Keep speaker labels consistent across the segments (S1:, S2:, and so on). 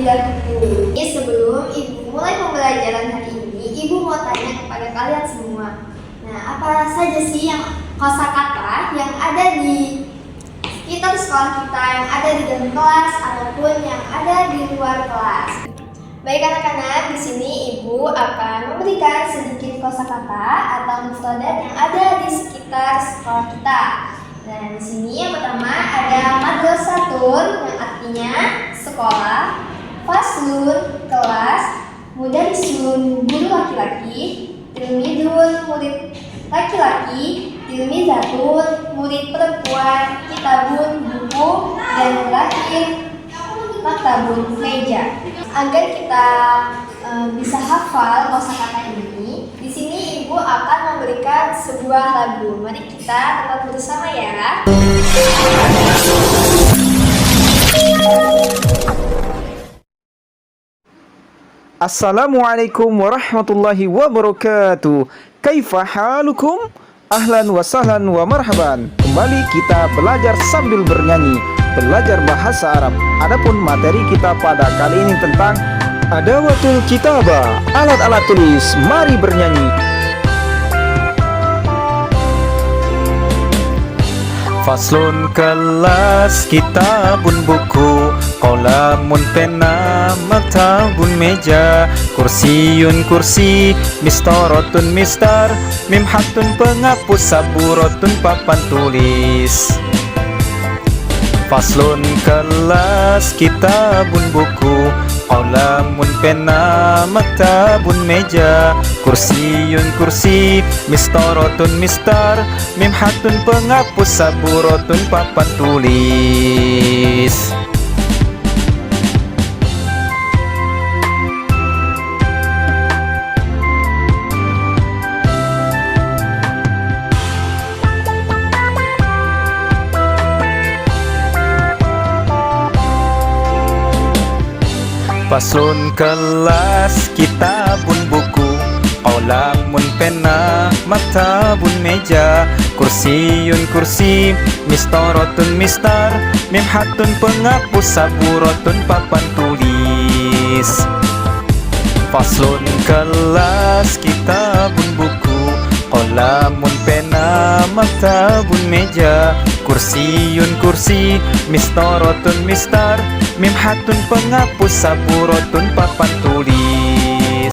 S1: terbilang buku. Sebelum Ibu mulai pembelajaran hari ini, Ibu mau tanya kepada kalian semua. Nah, apa saja sih yang kosakata yang ada di sekitar sekolah kita, yang ada di dalam kelas ataupun yang ada di luar kelas? Baik anak-anak, di sini Ibu akan memberikan sedikit kosakata atau mufradat yang ada di sekitar sekolah kita. Nah, di sini yang pertama ada madrasatun yang artinya sekolah, faslun kelas, mudarrisun guru laki-laki, tilmidun murid laki-laki, tilmizatun murid perempuan, kitabun buku, dan terakhir maktabun meja. Agar kita bisa hafal kosakata ini, di sini Ibu akan memberikan sebuah lagu. Mari kita tetap bersama ya.
S2: Assalamualaikum warahmatullahi wabarakatuh. Kaifa halukum? Ahlan wa sahlan wa marhaban. Kembali kita belajar sambil bernyanyi, belajar bahasa Arab. Adapun materi kita pada kali ini tentang adawatul kitabah, alat-alat tulis. Mari bernyanyi. Faslun kelas, kitabun buku, qalamun pena, maktabun meja, kursiun kursi, mistarotun mistar, mimhatun penghapus, saburotun papan tulis. Faslun kelas, kitabun buku, qalamun pena, maktabun meja, kursiun kursi, mistarotun mistar, mimhatun penghapus, saburotun papan tulis. Faslun kelas, kitabun buku, qalamun pena, maktabun meja, kursiun kursi, mistarotun mistar, mimhatun penghapus, saburotun papan tulis. Faslun kelas, kitabun buku, qalamun pena, maktabun meja, kursiun kursi, mistarotun mistar, mimhatun penghapus, saburotun papan tulis.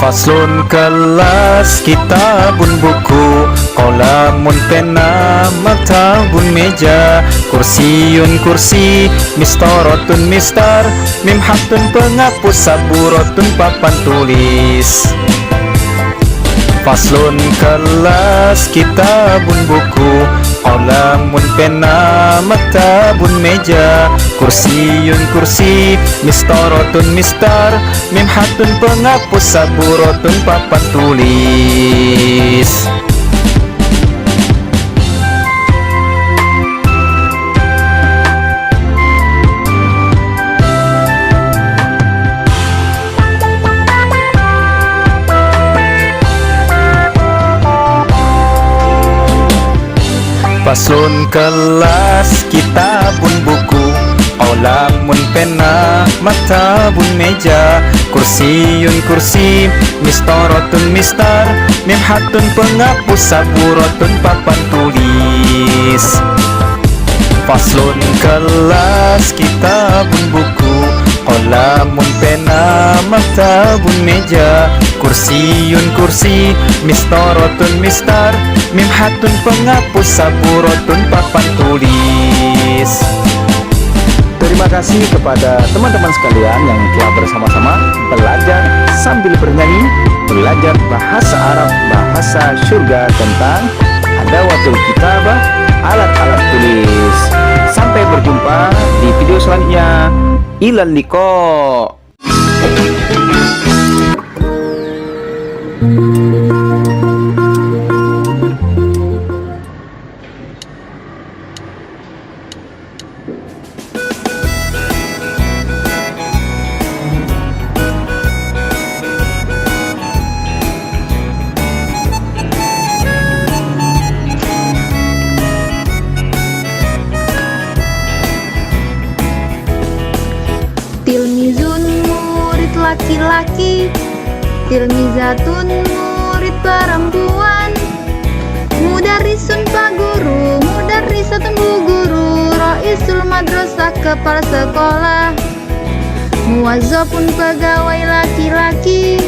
S2: Faslun kelas, kitabun buku, qalamun pena, maktabun meja, kursiun kursi, mistarotun mistar, mimhatun penghapus, saburotun papan tulis. Faslun kelas, kitabun buku, qalamun pena, maktabun meja, kursiun kursi, mistarotun mistar, mimhatun penghapus, saburotun papan tulis. Faslun kelas, kitabun buku, qalamun pena, maktabun meja, kursiun kursi, mistarotun mistar, mimhatun penghapus, saburotun papan tulis. Faslun kelas, kitabun buku, qalamun pena, maktabun meja, kursiun kursi, mistarotun mistar, mimhatun penghapus, saburotun papan tulis. Terima kasih kepada teman-teman sekalian yang telah bersama-sama belajar sambil bernyanyi, belajar bahasa Arab, bahasa surga tentang adawatul kitabah, alat-alat tulis. Sampai berjumpa di video selanjutnya. Ilal liqa.
S3: laki-laki, tilmizatun murid perempuan, mudarrisun pak guru, mudarrisatun bu guru, raisul madrasah kepala sekolah, muwazzafun pegawai laki-laki,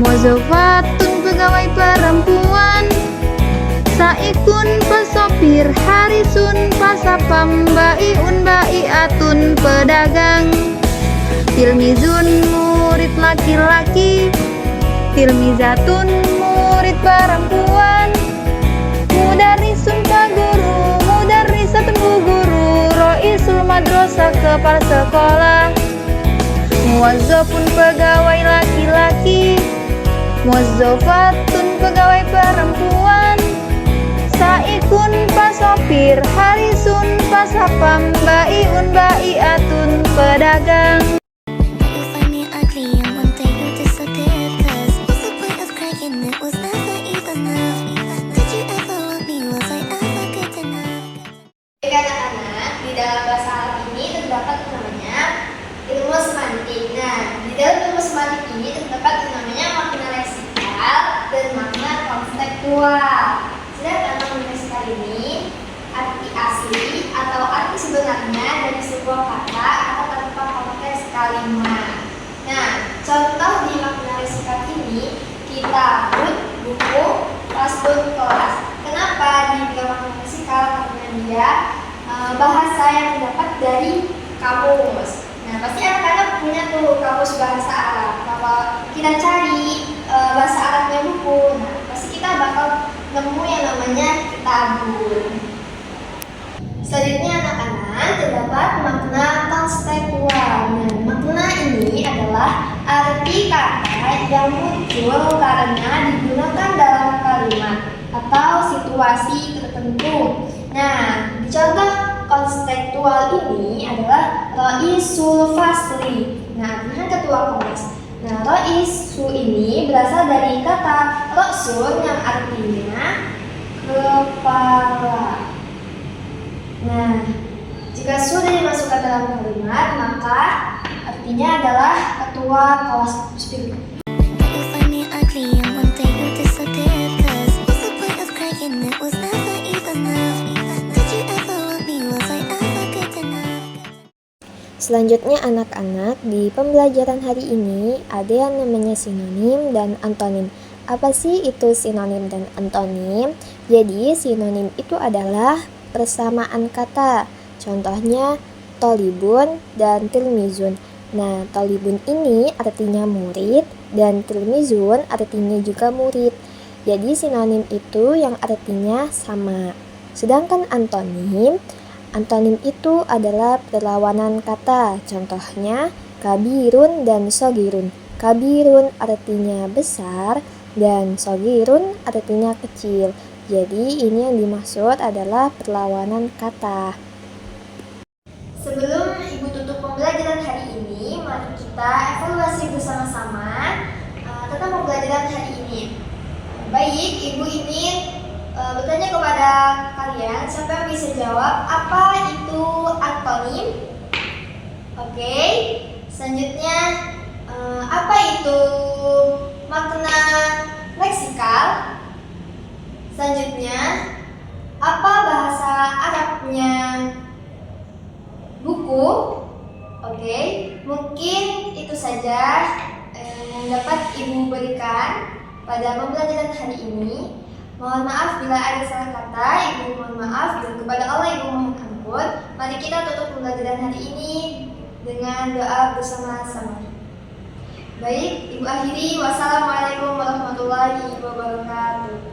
S3: muwazzafatun pegawai perempuan, saikun pesopir, harisun pasapam, baiun baiatun pedagang, tilmizun murid laki-laki, tilmizatun murid perempuan, mudarrisun pak guru, mudarrisatun bu guru, raisul madrasah kepala sekolah, muwazzafun pegawai laki-laki, muwazzafatun pegawai perempuan, saikun pasopir, harisun pasapam, baiun baiatun pedagang.
S4: You find me ugly and one day you disappear. 'Cause what's the point of crying? It was never enough. Did you ever want me? Was I ever good enough?
S1: Baik anak-anak, di dalam bahasa Arab ini terdapat namanya ilmu semantik. Nah, di dalam ilmu semantik ini terdapat namanya makna leksikal dan makna konseptual. Sedangkan makna leksikal ini arti asli atau arti sebenarnya dari sebuah kata atau tanpa konteks kalimat. Nah, contoh di makna leksikal ini kitabun, buku, kelasbun, kelas. Kenapa dibilang makna leksikal? Karena dia bahasa yang terdapat dari kamus. Nah, pasti anak-anak punya tuh kamus bahasa Arab. Kalau kita cari bahasa Arabnya buku, nah pasti kita bakal nemu yang namanya kitabun. Selanjutnya anak-anak terdapat makna konseptual. Nah, makna ini adalah arti kata yang muncul karena digunakan dalam kalimat atau situasi tertentu. Nah, contoh konseptual ini adalah raisul fasli. Nah, artinya ketua kelas. Nah, raisu ini berasal dari kata ra'sun yang artinya kepala. Nah, jika sudah dimasukkan dalam kalimat, maka artinya adalah ketua kelas muslim.
S4: You find me ugly and one day you disappear. 'Cause what's the point of crying? It was never enough. Did you ever want me? Was I ever good enough?
S5: Selanjutnya anak-anak, di pembelajaran hari ini ada yang namanya sinonim dan antonim. Apa sih itu sinonim dan antonim? Jadi sinonim itu adalah persamaan kata. Contohnya tolibun dan tilmizun. Nah, tolibun ini artinya murid dan tilmizun artinya juga murid. Jadi sinonim itu yang artinya sama. Sedangkan antonim itu adalah perlawanan kata. Contohnya kabirun dan sogirun. Kabirun artinya besar dan sogirun artinya kecil. Jadi ini yang dimaksud adalah perlawanan kata.
S1: Sebelum Ibu tutup pembelajaran hari ini, mari kita evaluasi bersama-sama tentang pembelajaran hari ini. Baik, Ibu ingin bertanya kepada kalian, siapa yang bisa jawab apa itu antonim? Oke. Selanjutnya, apa itu makna leksikal? Selanjutnya, apa bahasa Arabnya buku? Oke, mungkin itu saja yang dapat Ibu berikan pada pembelajaran hari ini. Mohon maaf bila ada salah kata, Ibu mohon maaf, dan kepada Allah Ibu mohon ampun. Mari kita tutup pembelajaran hari ini dengan doa bersama-sama. Baik, Ibu akhiri. Wassalamualaikum warahmatullahi wabarakatuh.